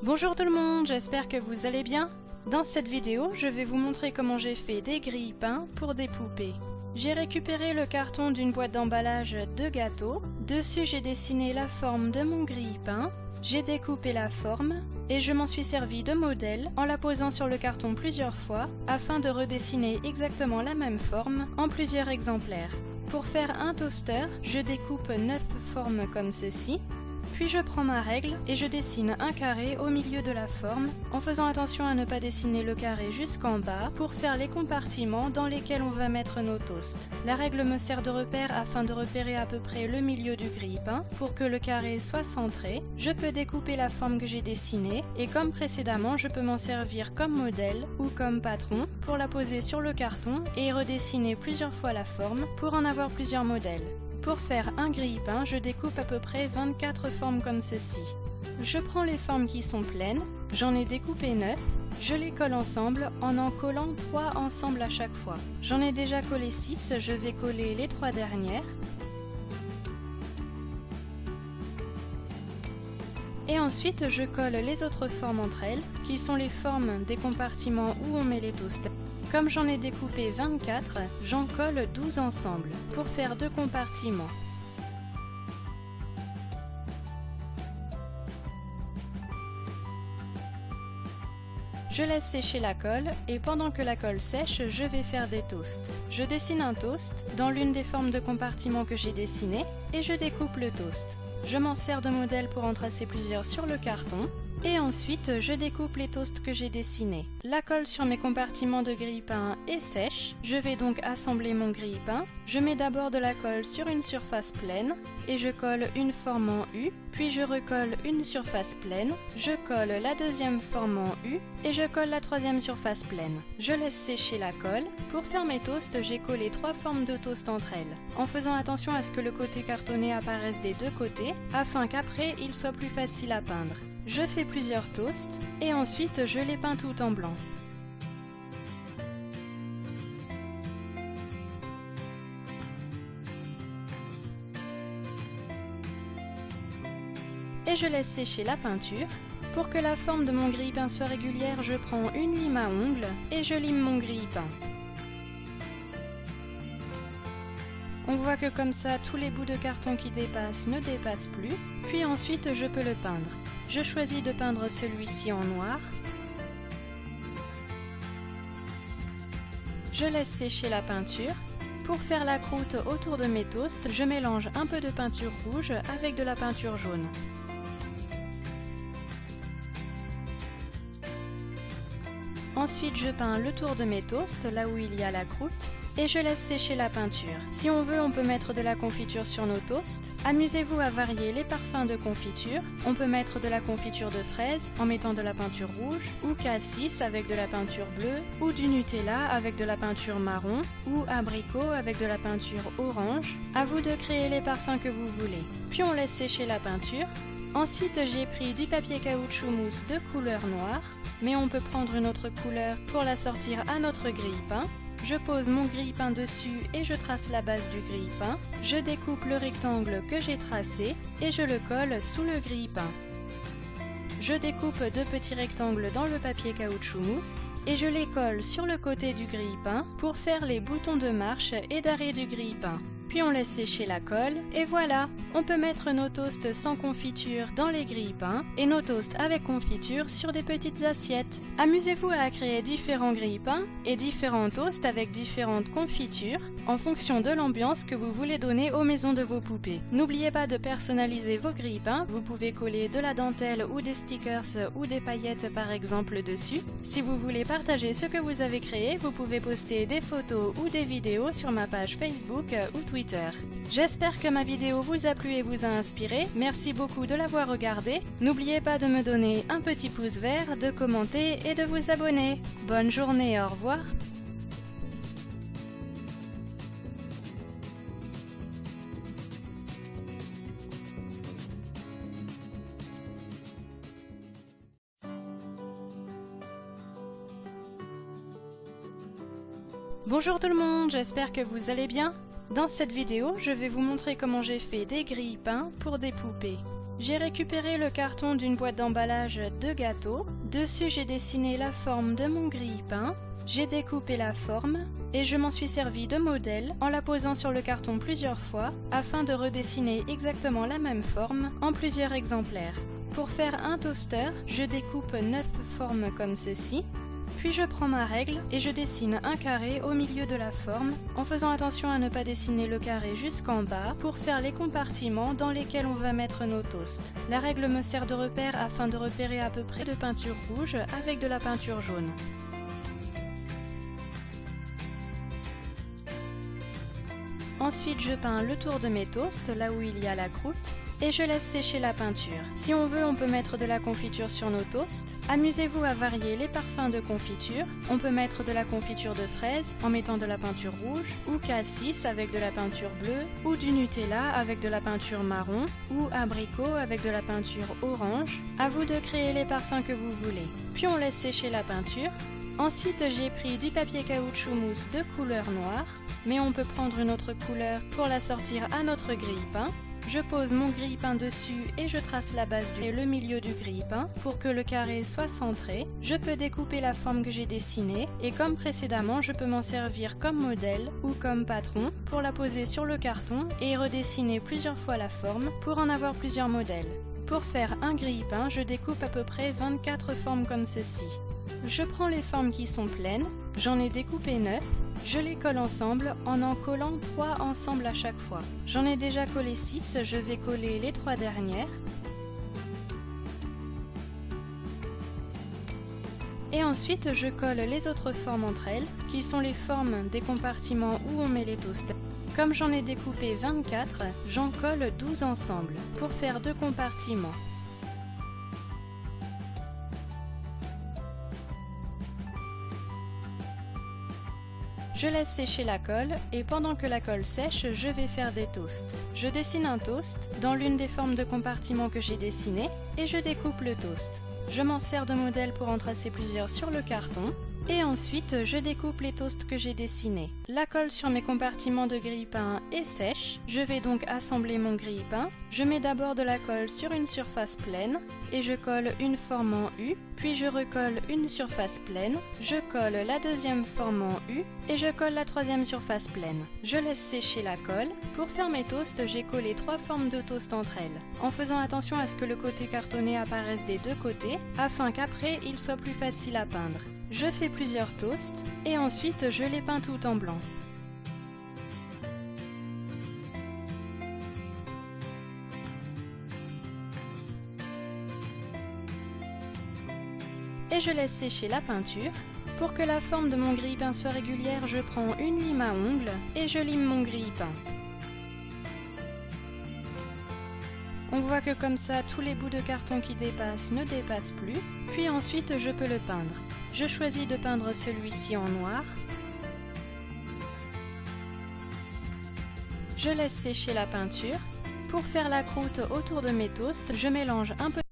Bonjour tout le monde, j'espère que vous allez bien. Dans cette vidéo, je vais vous montrer comment j'ai fait des grille-pains pour des poupées. J'ai récupéré le carton d'une boîte d'emballage de gâteaux. Dessus, j'ai dessiné la forme de mon grille-pain. J'ai découpé la forme et je m'en suis servi de modèle en la posant sur le carton plusieurs fois afin de redessiner exactement la même forme en plusieurs exemplaires. Pour faire un toaster, je découpe 9 formes comme ceci. Puis je prends ma règle et je dessine un carré au milieu de la forme en faisant attention à ne pas dessiner le carré jusqu'en bas pour faire les compartiments dans lesquels on va mettre nos toasts. La règle me sert de repère afin de repérer à peu près le milieu du grille-pain pour que le carré soit centré. Je peux découper la forme que j'ai dessinée et comme précédemment, je peux m'en servir comme modèle ou comme patron pour la poser sur le carton et redessiner plusieurs fois la forme pour en avoir plusieurs modèles. Pour faire un grille-pain, je découpe à peu près 24 formes comme ceci. Je prends les formes qui sont pleines, j'en ai découpé 9, je les colle ensemble en collant 3 ensemble à chaque fois. J'en ai déjà collé 6, je vais coller les 3 dernières. Et ensuite, je colle les autres formes entre elles, qui sont les formes des compartiments où on met les toasts. Comme j'en ai découpé 24, j'en colle 12 ensemble pour faire 2 compartiments. Je laisse sécher la colle et pendant que la colle sèche, je vais faire des toasts. Je dessine un toast dans l'une des formes de compartiments que j'ai dessinées et je découpe le toast. Je m'en sers de modèle pour en tracer plusieurs sur le carton. Et ensuite, je découpe les toasts que j'ai dessinés. La colle sur mes compartiments de grille-pain est sèche. Je vais donc assembler mon grille-pain. Je mets d'abord de la colle sur une surface pleine et je colle une forme en U. Puis je recolle une surface pleine. Je colle la deuxième forme en U et je colle la troisième surface pleine. Je laisse sécher la colle. Pour faire mes toasts, j'ai collé 3 formes de toast entre elles, en faisant attention à ce que le côté cartonné apparaisse des deux côtés, afin qu'après il soit plus facile à peindre. Je fais plusieurs toasts et ensuite je les peins tout en blanc. Et je laisse sécher la peinture. Pour que la forme de mon grille-pain soit régulière, je prends une lime à ongles et je lime mon grille-pain. On voit que comme ça, tous les bouts de carton qui dépassent ne dépassent plus. Puis ensuite, je peux le peindre. Je choisis de peindre celui-ci en noir. Je laisse sécher la peinture. Pour faire la croûte autour de mes toasts, je mélange un peu de peinture rouge avec de la peinture jaune. Ensuite, je peins le tour de mes toasts, là où il y a la croûte. Et je laisse sécher la peinture. Si on veut, on peut mettre de la confiture sur nos toasts. Amusez-vous à varier les parfums de confiture. On peut mettre de la confiture de fraise en mettant de la peinture rouge, ou cassis avec de la peinture bleue, ou du Nutella avec de la peinture marron, ou abricot avec de la peinture orange. À vous de créer les parfums que vous voulez. Puis on laisse sécher la peinture. Ensuite, j'ai pris du papier caoutchouc mousse de couleur noire, mais on peut prendre une autre couleur pour la sortir à notre grille-pain. Je pose mon grille-pain dessus et je trace la base du grille-pain. Je découpe le rectangle que j'ai tracé et je le colle sous le grille-pain. Je découpe 2 petits rectangles dans le papier caoutchouc mousse et je les colle sur le côté du grille-pain pour faire les boutons de marche et d'arrêt du grille-pain. Puis on laisse sécher la colle et voilà, on peut mettre nos toasts sans confiture dans les grille-pains et nos toasts avec confiture sur des petites assiettes. Amusez-vous à créer différents grille-pains et différents toasts avec différentes confitures en fonction de l'ambiance que vous voulez donner aux maisons de vos poupées. N'oubliez pas de personnaliser vos grille-pains, vous pouvez coller de la dentelle ou des stickers ou des paillettes par exemple dessus. Si vous voulez partager ce que vous avez créé, vous pouvez poster des photos ou des vidéos sur ma page Facebook ou Twitter. J'espère que ma vidéo vous a plu et vous a inspiré. Merci beaucoup de l'avoir regardée. N'oubliez pas de me donner un petit pouce vert, de commenter et de vous abonner. Bonne journée, au revoir. Bonjour tout le monde, j'espère que vous allez bien. Dans cette vidéo, je vais vous montrer comment j'ai fait des grille-pains pour des poupées. J'ai récupéré le carton d'une boîte d'emballage de gâteau. Dessus, j'ai dessiné la forme de mon grille-pain. J'ai découpé la forme et je m'en suis servi de modèle en la posant sur le carton plusieurs fois afin de redessiner exactement la même forme en plusieurs exemplaires. Pour faire un toaster, je découpe 9 formes comme ceci. Puis je prends ma règle et je dessine un carré au milieu de la forme en faisant attention à ne pas dessiner le carré jusqu'en bas pour faire les compartiments dans lesquels on va mettre nos toasts. La règle me sert de repère afin de repérer à peu près de peinture rouge avec de la peinture jaune. Ensuite, je peins le tour de mes toasts, là où il y a la croûte, et je laisse sécher la peinture. Si on veut, on peut mettre de la confiture sur nos toasts. Amusez-vous à varier les parfums de confiture. On peut mettre de la confiture de fraise en mettant de la peinture rouge, ou cassis avec de la peinture bleue, ou du Nutella avec de la peinture marron, ou abricot avec de la peinture orange. À vous de créer les parfums que vous voulez. Puis on laisse sécher la peinture. Ensuite, j'ai pris du papier caoutchouc mousse de couleur noire, mais on peut prendre une autre couleur pour la sortir à notre grille-pain. Je pose mon grille-pain dessus et je trace la base et le milieu du grille-pain pour que le carré soit centré. Je peux découper la forme que j'ai dessinée et comme précédemment, je peux m'en servir comme modèle ou comme patron pour la poser sur le carton et redessiner plusieurs fois la forme pour en avoir plusieurs modèles. Pour faire un grille-pain, je découpe à peu près 24 formes comme ceci. Je prends les formes qui sont pleines, j'en ai découpé 9, je les colle ensemble en collant 3 ensemble à chaque fois. J'en ai déjà collé 6, je vais coller les 3 dernières. Et ensuite, je colle les autres formes entre elles, qui sont les formes des compartiments où on met les toasts. Comme j'en ai découpé 24, j'en colle 12 ensemble pour faire 2 compartiments. Je laisse sécher la colle et pendant que la colle sèche, je vais faire des toasts. Je dessine un toast dans l'une des formes de compartiments que j'ai dessinées et je découpe le toast. Je m'en sers de modèle pour en tracer plusieurs sur le carton. Et ensuite, je découpe les toasts que j'ai dessinés. La colle sur mes compartiments de grille-pain est sèche. Je vais donc assembler mon grille-pain. Je mets d'abord de la colle sur une surface pleine et je colle une forme en U. Puis je recolle une surface pleine. Je colle la deuxième forme en U et je colle la troisième surface pleine. Je laisse sécher la colle. Pour faire mes toasts, j'ai collé 3 formes de toast entre elles, en faisant attention à ce que le côté cartonné apparaisse des deux côtés, afin qu'après il soit plus facile à peindre. Je fais plusieurs toasts et ensuite je les peins tout en blanc. Et je laisse sécher la peinture. Pour que la forme de mon grille-pain soit régulière, je prends une lime à ongles et je lime mon grille-pain. On voit que comme ça, tous les bouts de carton qui dépassent ne dépassent plus. Puis ensuite, je peux le peindre. Je choisis de peindre celui-ci en noir. Je laisse sécher la peinture. Pour faire la croûte autour de mes toasts, je mélange un peu